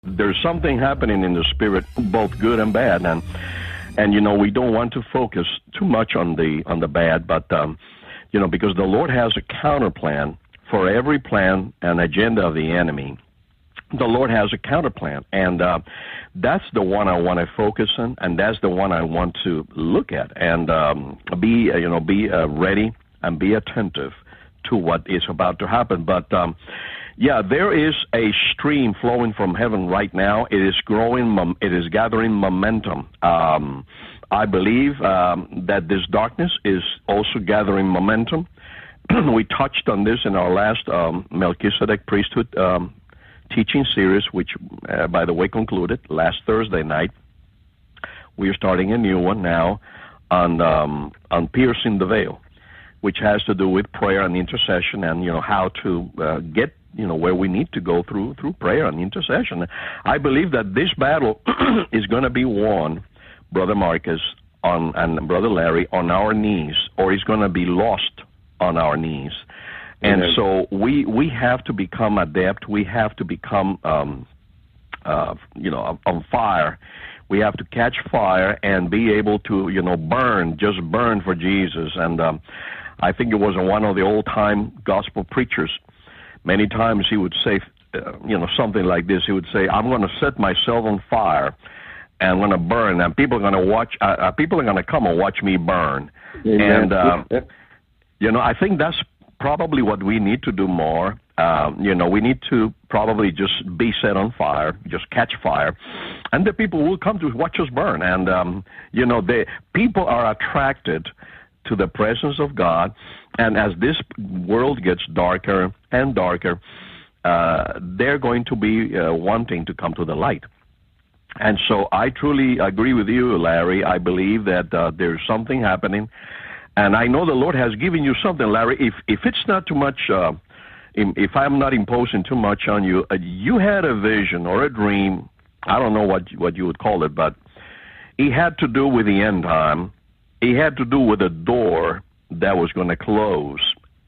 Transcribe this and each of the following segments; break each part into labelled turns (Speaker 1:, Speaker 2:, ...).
Speaker 1: There's something happening in the spirit, both good and bad, and we don't want to focus too much on the bad, but because the Lord has a counter plan for every plan and agenda of the enemy. The Lord has a counter plan, and that's the one I want to focus on, and that's the one I want to look at, and be ready and be attentive to what is about to happen. But there is a stream flowing from heaven right now. It is growing. It is gathering momentum. I believe that this darkness is also gathering momentum. We touched on this in our last Melchizedek priesthood teaching series, which, by the way, concluded last Thursday night. We are starting a new one now on piercing the veil, which has to do with prayer and intercession, and how to get where we need to go through prayer and intercession. I believe that this battle is going to be won, Brother Marcus and Brother Larry, on our knees, or is going to be lost on our knees. And so we have to become adept. We have to become on fire. We have to catch fire and be able to burn for Jesus. And I think it was one of the old-time gospel preachers. Many times he would say, something like this. He would say, "I'm going to set myself on fire, and I'm going to burn, and people are going to watch. People are going to come and watch me burn." Amen. And I think that's probably what we need to do more. We need to probably just be set on fire, just catch fire, and the people will come to watch us burn. And the people are attracted to the presence of God, and as this world gets darker and darker, they're going to be wanting to come to the light. And so I truly agree with you, Larry. I believe that there's something happening, and I know the Lord has given you something, Larry. If it's not too much, if I'm not imposing too much on you, you had a vision or a dream. I don't know what you would call it, but it had to do with the end time. It had to do with a door that was going to close,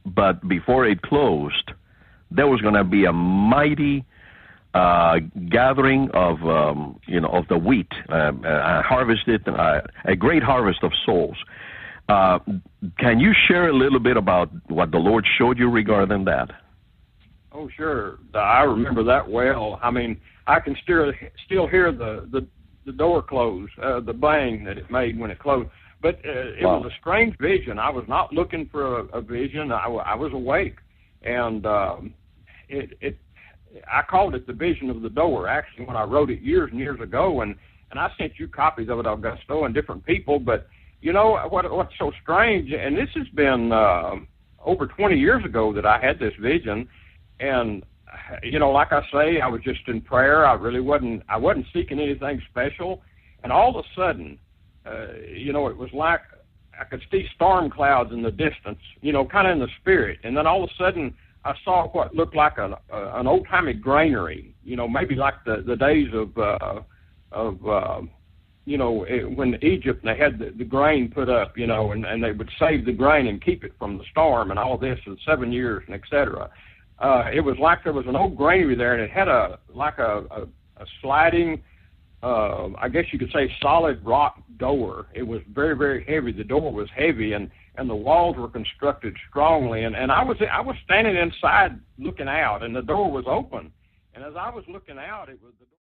Speaker 1: but before it closed, there was going to be a mighty gathering of the wheat, harvested, a great harvest of souls. Can you share a little bit about what the Lord showed you regarding that?
Speaker 2: Oh, sure. I remember that well. I mean, I can still hear the door close, the bang that it made when it closed. But it was a strange vision. I was not looking for a vision. I was awake, and I called it the vision of the door, actually, when I wrote it years and years ago, and I sent you copies of it, Augusto, and different people. But what's so strange, and this has been over 20 years ago that I had this vision, and like I say, I was just in prayer. I wasn't seeking anything special, and all of a sudden, it was like I could see storm clouds in the distance, kind of in the spirit. And then all of a sudden, I saw what looked like an old-timey granary, maybe like the days of when Egypt, they had the grain put up, and they would save the grain and keep it from the storm and all this in 7 years and et cetera. It was like there was an old granary there, and it had a sliding, I guess you could say, solid rock door. It was very, very heavy. The door was heavy, and the walls were constructed strongly. And I was standing inside looking out, and the door was open. And as I was looking out, it was the